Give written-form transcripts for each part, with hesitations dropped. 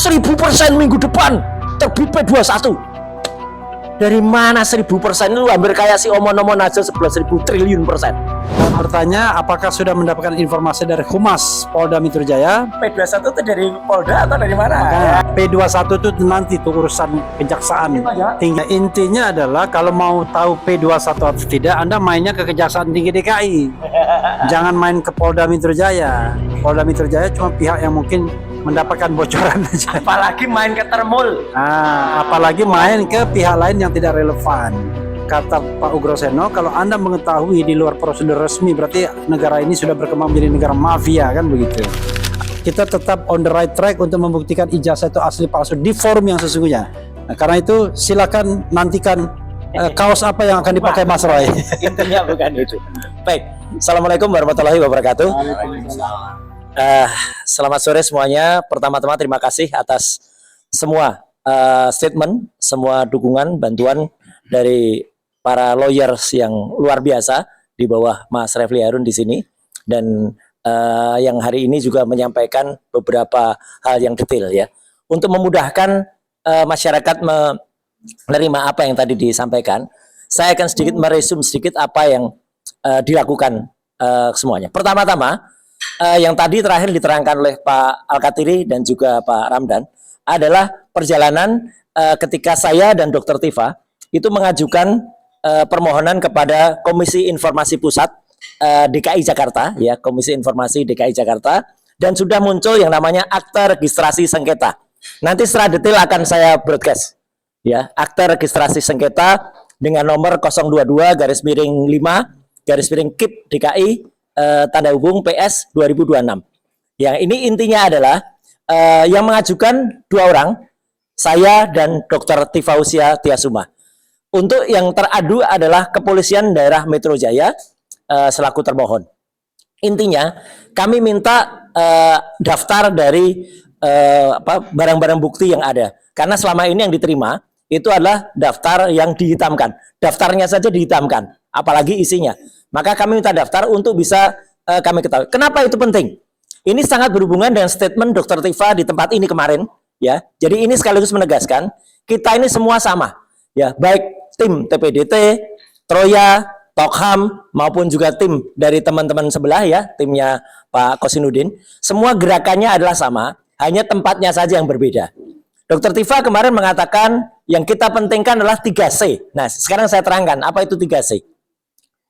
1000% minggu depan terbit P21. Dari mana 1000%? Lu hampir kayak si omon-omon aja 11.000 triliun persen. Bertanya, apakah sudah mendapatkan informasi dari Humas Polda Metro Jaya? P21 itu dari Polda atau dari mana? P21 itu nanti tuh urusan kejaksaan tinggi. Intinya adalah kalau mau tahu P21 atau tidak, Anda mainnya ke Kejaksaan Tinggi DKI. Jangan main ke Polda Metro Jaya. Polda Metro Jaya cuma pihak yang mungkin mendapatkan bocoran aja. Apalagi main ke Termul. Apalagi main ke pihak lain yang tidak relevan. Kata Pak Ugroseno, kalau Anda mengetahui di luar prosedur resmi, berarti negara ini sudah berkembang menjadi negara mafia, kan begitu. Kita tetap on the right track untuk membuktikan ijazah itu asli palsu di forum yang sesungguhnya. Nah, karena itu silakan nantikan kaos apa yang akan dipakai Mas Roy. Intinya bukan itu. Baik, Assalamualaikum warahmatullahi wabarakatuh. Selamat sore semuanya. Pertama-tama terima kasih atas semua statement, semua dukungan, bantuan dari para lawyers yang luar biasa di bawah Mas Refli Harun di sini, dan yang hari ini juga menyampaikan beberapa hal yang detail ya untuk memudahkan masyarakat menerima apa yang tadi disampaikan. Saya akan sedikit meresum sedikit apa yang dilakukan semuanya. Pertama-tama yang tadi terakhir diterangkan oleh Pak Al-Katiri dan juga Pak Ramdan adalah perjalanan ketika saya dan Dr. Tifa itu mengajukan permohonan kepada Komisi Informasi Pusat DKI Jakarta, ya, Komisi Informasi DKI Jakarta, dan sudah muncul yang namanya Akta Registrasi Sengketa. Nanti secara detail akan saya broadcast, ya, Akta Registrasi Sengketa dengan nomor 022-5-KIP DKI tanda hubung PS 2026. Yang ini intinya adalah yang mengajukan dua orang, saya dan Dr. Tifausia Tiasuma. Untuk yang teradu adalah Kepolisian Daerah Metro Jaya selaku termohon. Intinya kami minta daftar dari barang-barang bukti yang ada. Karena selama ini yang diterima itu adalah daftar yang dihitamkan. Daftarnya saja dihitamkan, apalagi isinya. Maka kami minta daftar untuk bisa kami ketahui. Kenapa itu penting? Ini sangat berhubungan dengan statement Dr. Tifa di tempat ini kemarin, ya. Jadi ini sekaligus menegaskan kita ini semua sama, ya, baik tim TPDT, Troya, Tokham maupun juga tim dari teman-teman sebelah, ya, timnya Pak Kosinudin. Semua gerakannya adalah sama, hanya tempatnya saja yang berbeda. Dr. Tifa kemarin mengatakan yang kita pentingkan adalah 3C. Nah, sekarang saya terangkan apa itu 3C.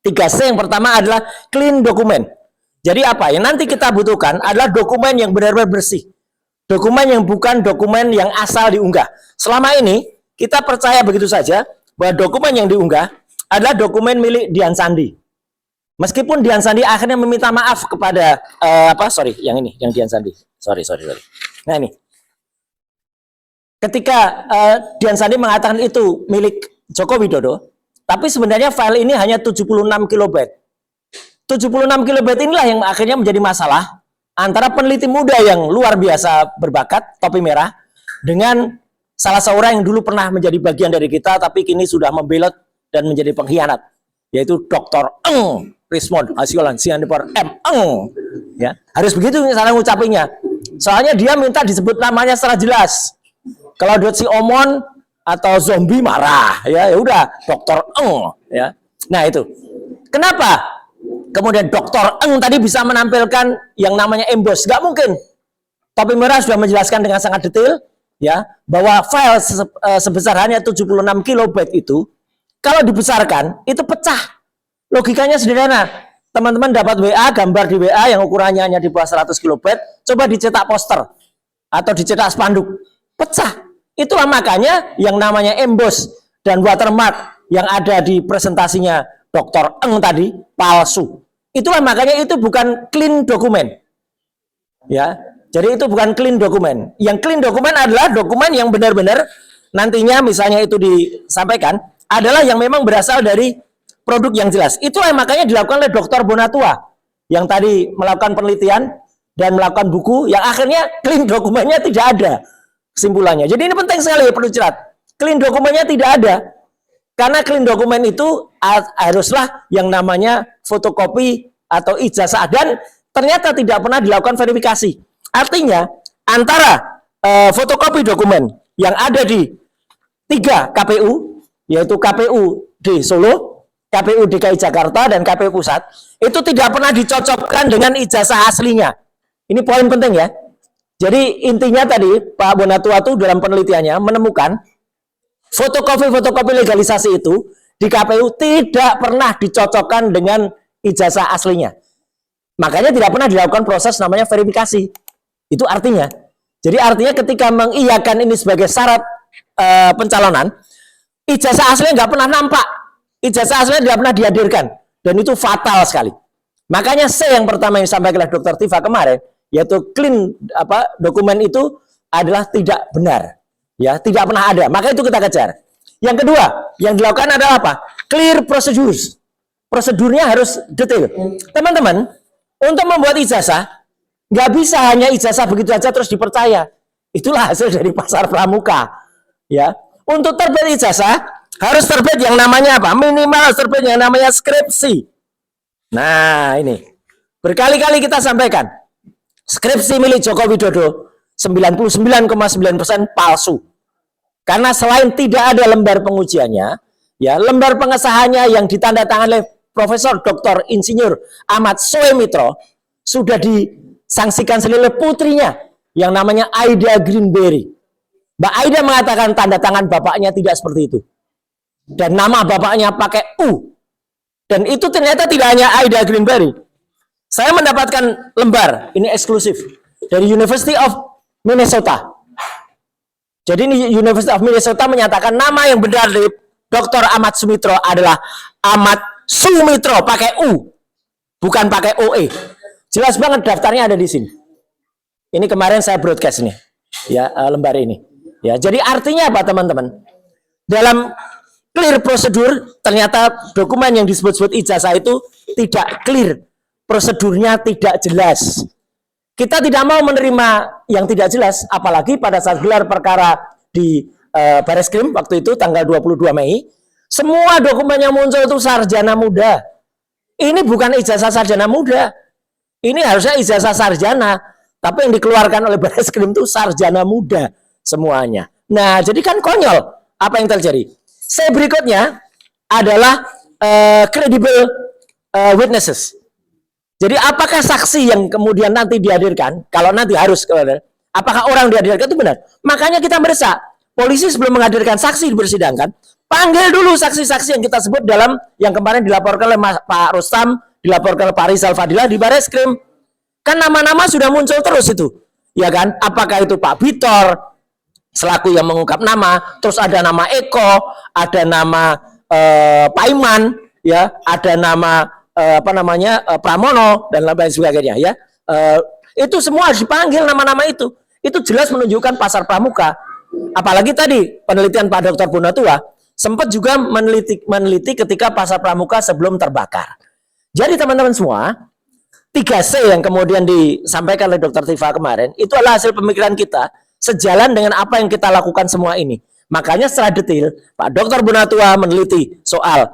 3C yang pertama adalah clean dokumen. Jadi apa yang nanti kita butuhkan adalah dokumen yang benar-benar bersih. Dokumen yang bukan dokumen yang asal diunggah. Selama ini kita percaya begitu saja bahwa dokumen yang diunggah adalah dokumen milik Dian Sandi. Meskipun Dian Sandi akhirnya meminta maaf kepada yang Dian Sandi. Sorry. Nah ini. Ketika Dian Sandi mengatakan itu milik Joko Widodo, tapi sebenarnya file ini hanya 76 kilobyte. 76 kilobyte inilah yang akhirnya menjadi masalah antara peneliti muda yang luar biasa berbakat, topi merah, dengan salah seorang yang dulu pernah menjadi bagian dari kita, tapi kini sudah membelot dan menjadi pengkhianat, yaitu Dr. Rismond Hasiolan Sianipar ya, harus begitu misalnya ngucapinnya. Soalnya dia minta disebut namanya secara jelas. Kalau buat si Omon atau zombie marah, ya udah Dr. ya. Nah itu. Kenapa? Kemudian Dr. tadi bisa menampilkan yang namanya emboss? Gak mungkin. Topi merah sudah menjelaskan dengan sangat detail, ya, bahwa file sebesar hanya 76 kilobyte itu kalau dibesarkan itu pecah. Logikanya sederhana. Teman-teman dapat WA, gambar di WA yang ukurannya hanya di bawah 100 kilobyte, coba dicetak poster atau dicetak spanduk, pecah. Itulah makanya yang namanya emboss dan watermark yang ada di presentasinya Dr. Tadi palsu. Itulah makanya itu bukan clean dokumen. Ya. Jadi itu bukan clean dokumen. Yang clean dokumen adalah dokumen yang benar-benar nantinya misalnya itu disampaikan adalah yang memang berasal dari produk yang jelas. Itulah yang makanya dilakukan oleh Dr. Bonatua yang tadi melakukan penelitian dan melakukan buku yang akhirnya clean dokumennya tidak ada kesimpulannya. Jadi ini penting sekali, perlu jelas. Clean dokumennya tidak ada. Karena clean dokumen itu haruslah yang namanya fotokopi atau ijazah dan ternyata tidak pernah dilakukan verifikasi. Artinya antara fotokopi dokumen yang ada di 3 KPU, yaitu KPU di Solo, KPU DKI Jakarta, dan KPU Pusat, itu tidak pernah dicocokkan dengan ijazah aslinya. Ini poin penting ya. Jadi intinya tadi Pak Bonatua itu dalam penelitiannya menemukan fotokopi legalisasi itu di KPU tidak pernah dicocokkan dengan ijazah aslinya. Makanya tidak pernah dilakukan proses namanya verifikasi. Itu artinya. Jadi artinya ketika mengiyakan ini sebagai syarat pencalonan, ijazah aslinya nggak pernah nampak. Ijazah aslinya tidak pernah dihadirkan. Dan itu fatal sekali. Makanya C yang pertama yang disampaikan oleh Dr. Tifa kemarin, yaitu clean dokumen itu adalah tidak benar. Ya, tidak pernah ada. Maka itu kita kejar. Yang kedua, yang dilakukan adalah apa? Clear procedures. Prosedurnya harus detail. Teman-teman, untuk membuat ijazah, nggak bisa hanya ijazah begitu saja terus dipercaya. Itulah hasil dari pasar pramuka. Ya, untuk terbit ijazah harus terbit yang namanya apa? Minimal harus terbit yang namanya skripsi. Nah, ini berkali-kali kita sampaikan. Skripsi milik Joko Widodo 99,9% palsu. Karena selain tidak ada lembar pengujiannya, ya lembar pengesahannya yang ditandatangani oleh Profesor Dr. Insinyur Ahmad Soemitro sudah disangsikan sendiri oleh putrinya yang namanya Aida Greenberry. Mbak Aida mengatakan tanda tangan bapaknya tidak seperti itu. Dan nama bapaknya pakai U. Dan itu ternyata tidak hanya Aida Greenberry. Saya mendapatkan lembar, ini eksklusif, dari University of Minnesota. Jadi ini University of Minnesota menyatakan nama yang benar dari Dr. Ahmad Sumitro adalah Ahmad Sumitro, pakai U, bukan pakai OE. Jelas banget daftarnya ada di sini. Ini kemarin saya broadcast nih, ya lembar ini. Ya, jadi artinya apa teman-teman? Dalam clear prosedur, ternyata dokumen yang disebut-sebut ijazah itu tidak clear. Prosedurnya tidak jelas. Kita tidak mau menerima yang tidak jelas, apalagi pada saat gelar perkara di Bareskrim waktu itu tanggal 22 Mei, semua dokumen yang muncul itu sarjana muda. Ini bukan ijazah sarjana muda. Ini harusnya ijazah sarjana, tapi yang dikeluarkan oleh Bareskrim itu sarjana muda semuanya. Nah, jadi kan konyol apa yang terjadi. C berikutnya adalah credible witnesses. Jadi apakah saksi yang kemudian nanti dihadirkan, kalau nanti harus, apakah orang dihadirkan itu benar? Makanya kita mendesak, polisi sebelum menghadirkan saksi di persidangan, panggil dulu saksi-saksi yang kita sebut dalam, yang kemarin dilaporkan oleh Pak Rustam, dilaporkan oleh Pak Rizal Fadila di Bareskrim. Kan nama-nama sudah muncul terus itu. Ya kan? Apakah itu Pak Bitor, selaku yang mengungkap nama, terus ada nama Eko, ada nama Pak Iman, ya, ada nama Pramono dan lain sebagainya ya. Itu semua harus dipanggil nama-nama itu. Itu jelas menunjukkan pasar pramuka. Apalagi tadi penelitian Pak Dr. Bonatua sempat juga meneliti ketika pasar pramuka sebelum terbakar. Jadi teman-teman semua, 3C yang kemudian disampaikan oleh Dr. Tifa kemarin itu adalah hasil pemikiran kita sejalan dengan apa yang kita lakukan semua ini. Makanya secara detail Pak Dr. Bonatua meneliti soal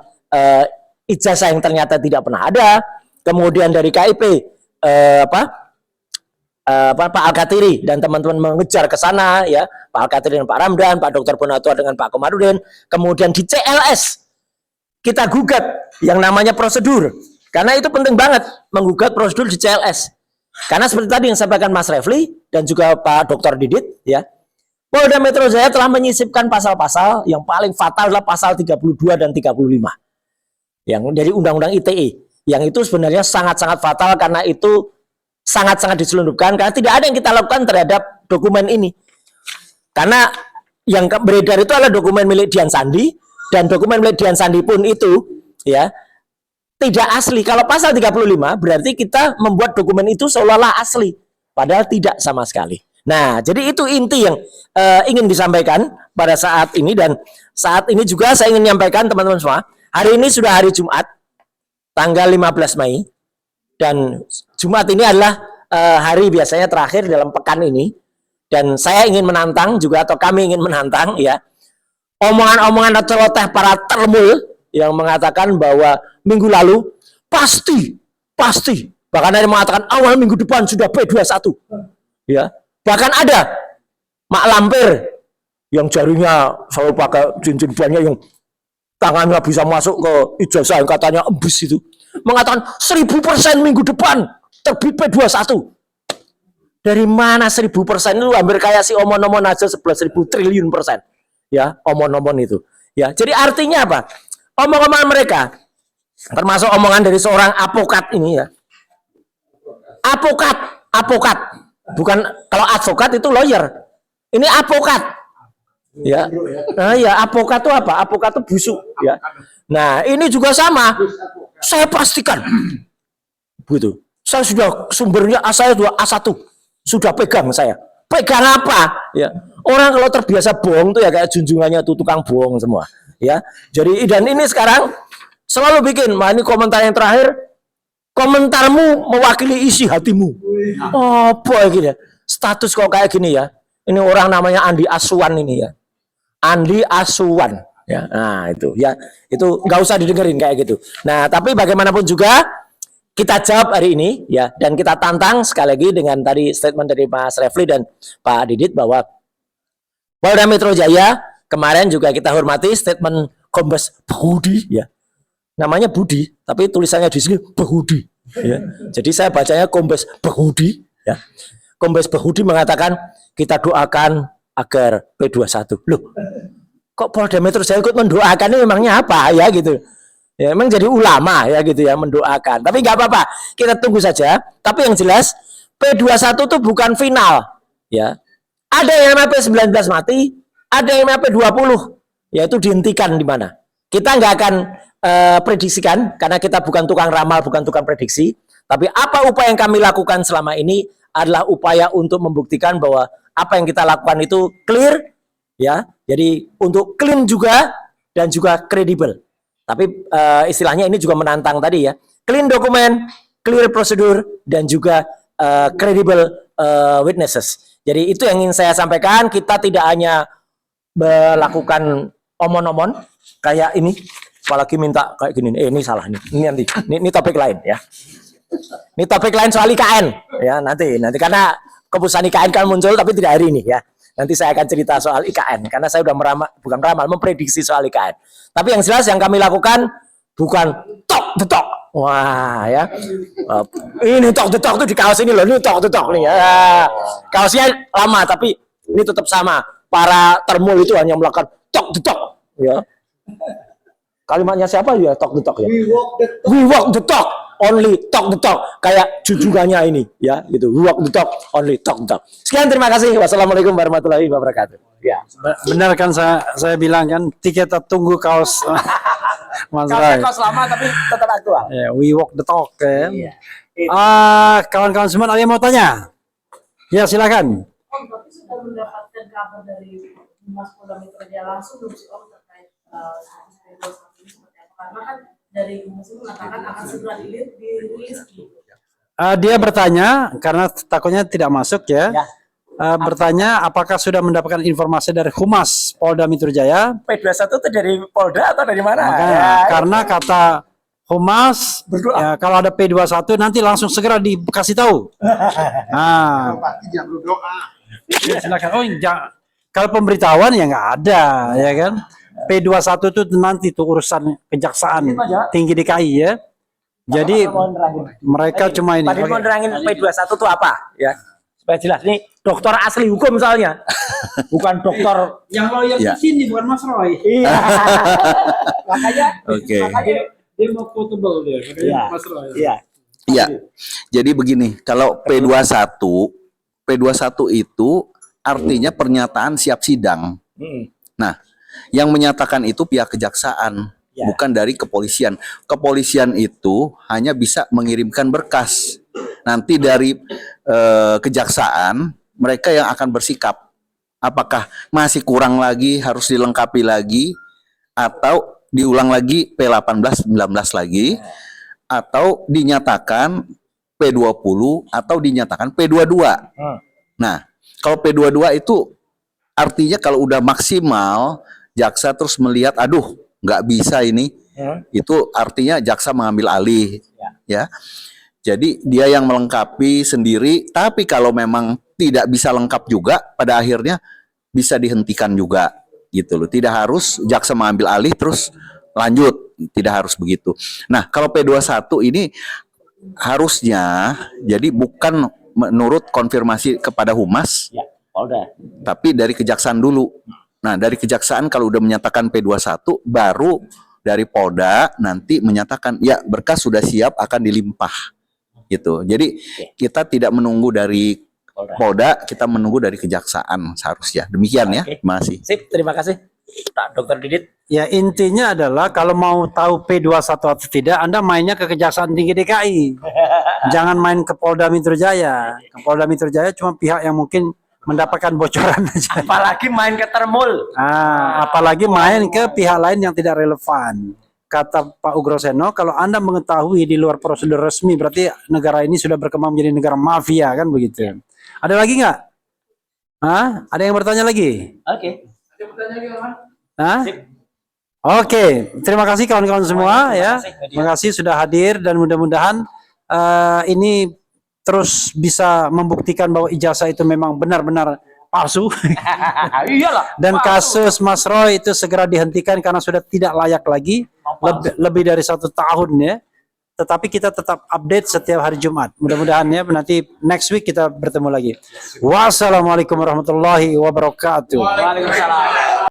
ijazah yang ternyata tidak pernah ada, kemudian dari KIP Pak Al-Katiri dan teman-teman mengejar ke sana ya, Pak Al-Katiri dan Pak Ramdan, Pak Dr. Bonatua dengan Pak Komarudin, kemudian di CLS kita gugat yang namanya prosedur, karena itu penting banget menggugat prosedur di CLS, karena seperti tadi yang disampaikan Mas Refli dan juga Pak Dr. Didit ya, Polda Metro Jaya telah menyisipkan pasal-pasal yang paling fatal adalah pasal 32 dan 35. Yang dari Undang-Undang ITE, yang itu sebenarnya sangat-sangat fatal karena itu sangat-sangat diselundupkan karena tidak ada yang kita lakukan terhadap dokumen ini. Karena yang beredar itu adalah dokumen milik Dian Sandi, dan dokumen milik Dian Sandi pun itu ya tidak asli. Kalau pasal 35 berarti kita membuat dokumen itu seolah-olah asli, padahal tidak sama sekali. Nah, jadi itu inti yang ingin disampaikan pada saat ini, dan saat ini juga saya ingin menyampaikan teman-teman semua. Hari ini sudah hari Jumat, tanggal 15 Mei, dan Jumat ini adalah hari biasanya terakhir dalam pekan ini, dan saya ingin menantang juga, atau kami ingin menantang ya, omongan-omongan celoteh para termul yang mengatakan bahwa minggu lalu pasti, bahkan ada yang mengatakan awal minggu depan sudah P21, ya, bahkan ada Mak Lampir yang jarinya selalu pakai cincin banyak yang tangannya bisa masuk ke ijazah yang katanya embus itu, mengatakan 1000% minggu depan terbit P21. Dari mana 1000%? Itu hampir kayak si omon-omon aja 11.000 triliun persen. Ya, omon-omon itu. Ya, jadi artinya apa? Omong-omongan mereka, termasuk omongan dari seorang advokat ini ya. Advokat. Bukan, kalau advokat itu lawyer. Ini advokat. Ya. Nah, ya, advokat itu apa? Advokat itu busuk, ya. Nah, ini juga sama. Saya pastikan. Begitu. Saya sudah sumbernya saya A1. Sudah pegang saya. Pegang apa? Ya. Orang kalau terbiasa bohong tuh ya kayak junjungannya tuh tukang bohong semua, ya. Jadi dan ini sekarang selalu bikin, ini komentar yang terakhir, komentarmu mewakili isi hatimu. Oh, boy gini. Status kok kayak gini ya. Ini orang namanya Andi Aswan ini ya. Andi Aswan ya. Nah, itu ya. Itu nggak usah didengerin kayak gitu. Nah, tapi bagaimanapun juga kita jawab hari ini ya, dan kita tantang sekali lagi dengan tadi statement dari Mas Refli dan Pak Didit bahwa Polda Metro Jaya kemarin juga kita hormati statement Kombes Budi ya. Namanya Budi, tapi tulisannya di sini Budi ya. Jadi saya bacanya Kombes Budi ya. Kombes Budi mengatakan kita doakan agar P21. Loh, kok Polda Metro Jaya ikut mendoakan, ini memangnya apa ya gitu. Ya, emang jadi ulama ya gitu ya mendoakan. Tapi nggak apa-apa, kita tunggu saja. Tapi yang jelas P21 itu bukan final ya. Ada yang P19 mati, ada yang P20, yaitu dihentikan di mana. Kita nggak akan prediksikan karena kita bukan tukang ramal, bukan tukang prediksi. Tapi apa upaya yang kami lakukan selama ini adalah upaya untuk membuktikan bahwa apa yang kita lakukan itu clear ya. Jadi untuk clean juga dan juga kredibel. Tapi istilahnya ini juga menantang tadi ya. Clean dokumen, clear prosedur, dan juga credible witnesses. Jadi itu yang ingin saya sampaikan. Kita tidak hanya melakukan omon-omon kayak ini, apalagi minta kayak gini. Ini salah nih. Ini nanti. Ini topik lain ya. Ini topik lain soal IKN ya, nanti karena keputusan IKN kan muncul tapi tidak hari ini ya. Nanti saya akan cerita soal IKN karena saya sudah memprediksi soal IKN. Tapi yang jelas yang kami lakukan bukan tok detok. Wah ya. Ini tok detok tuh di kaos ini loh, ini tok detok nih ya. Kaosnya lama tapi ini tetap sama. Para termul itu hanya melakukan tok detok ya. Kalimatnya siapa ya, tok detok ya? We walk the talk. Only talk the talk, kayak junjungannya ini ya gitu. Walk the talk, only talk the talk. Sekian, terima kasih. Wassalamualaikum warahmatullahi wabarakatuh. Ya. Benar kan saya bilang kan, kita tunggu kaos Mas Rai. Kaos lama tapi tetap aktual. Ya, we walk the talk kan. Iya. Kawan-kawan semua ada yang mau tanya? Ya, silakan. Om, tapi sudah mendapatkan kabar dari Mas Polda Metro Jaya langsung belum sih Om terkait status P21 ini seperti apa? Karena kan dari Humas itu mengatakan akan segera dirilis gitu. Dia bertanya karena takutnya tidak masuk ya. Ya. Bertanya apakah sudah mendapatkan informasi dari Humas Polda Metro Jaya? P21 itu dari Polda atau dari mana? Makanya, Ya, karena kata Humas ya, kalau ada P21 nanti langsung segera dikasih tahu. Nah, Jangan berdoa. ya, silakan. Oh, kalau pemberitahuan ya nggak ada, ya kan? P21 itu nanti tuh urusan kejaksaan tinggi DKI ya. Jadi mereka cuma ini. Pak Didi mau nerangin P21 itu apa? Ya, supaya jelas. Ini dokter asli hukum soalnya, bukan dokter. Yang lawyer Ya. di sini bukan Mas Roy. Iya. Makanya. Oke. Dia mau quotable dia, makanya Iya. Mas Roy. Iya. Iya. Jadi begini, kalau P21 itu artinya pernyataan siap sidang. Nah, yang menyatakan itu pihak kejaksaan, Ya. bukan dari kepolisian. Kepolisian itu hanya bisa mengirimkan berkas. Nanti dari kejaksaan mereka yang akan bersikap. Apakah masih kurang lagi, harus dilengkapi lagi, atau diulang lagi P18, 19 lagi, atau dinyatakan P20, atau dinyatakan P22. Nah, kalau P22 itu artinya kalau udah maksimal, jaksa terus melihat, aduh, nggak bisa ini, itu artinya jaksa mengambil alih, ya. Jadi dia yang melengkapi sendiri, tapi kalau memang tidak bisa lengkap juga, pada akhirnya bisa dihentikan juga gitu loh. Tidak harus jaksa mengambil alih terus lanjut, tidak harus begitu. Nah, kalau P21 ini harusnya jadi bukan menurut konfirmasi kepada Humas, Ya, Polda. tapi dari kejaksaan dulu. Nah, dari kejaksaan kalau udah menyatakan P21, baru dari Polda nanti menyatakan ya berkas sudah siap akan dilimpah gitu. Jadi kita tidak menunggu dari Polda, kita menunggu dari kejaksaan seharusnya. Demikian ya. Oke. Terima kasih. Sip, terima kasih Pak Dr. Didit. Ya intinya adalah kalau mau tahu P21 atau tidak, Anda mainnya ke Kejaksaan Tinggi DKI. Jangan main ke Polda Metro Jaya. Ke Polda Metro Jaya cuma pihak yang mungkin mendapatkan bocoran aja. Apalagi main ke Termul. Apalagi main ke pihak lain yang tidak relevan. Kata Pak Ugroseno, kalau Anda mengetahui di luar prosedur resmi, berarti negara ini sudah berkembang menjadi negara mafia, kan begitu. Ada lagi nggak? Ada yang bertanya lagi? Oke. Hah? Oke, terima kasih kawan-kawan semua ya. Terima kasih sudah hadir dan mudah-mudahan ini terus bisa membuktikan bahwa ijazah itu memang benar-benar palsu. Iyalah. Dan kasus Mas Roy itu segera dihentikan karena sudah tidak layak lagi, lebih dari 1 tahun ya. Tetapi kita tetap update setiap hari Jumat. Mudah-mudahan ya nanti next week kita bertemu lagi. Wassalamualaikum warahmatullahi wabarakatuh. Waalaikumsalam.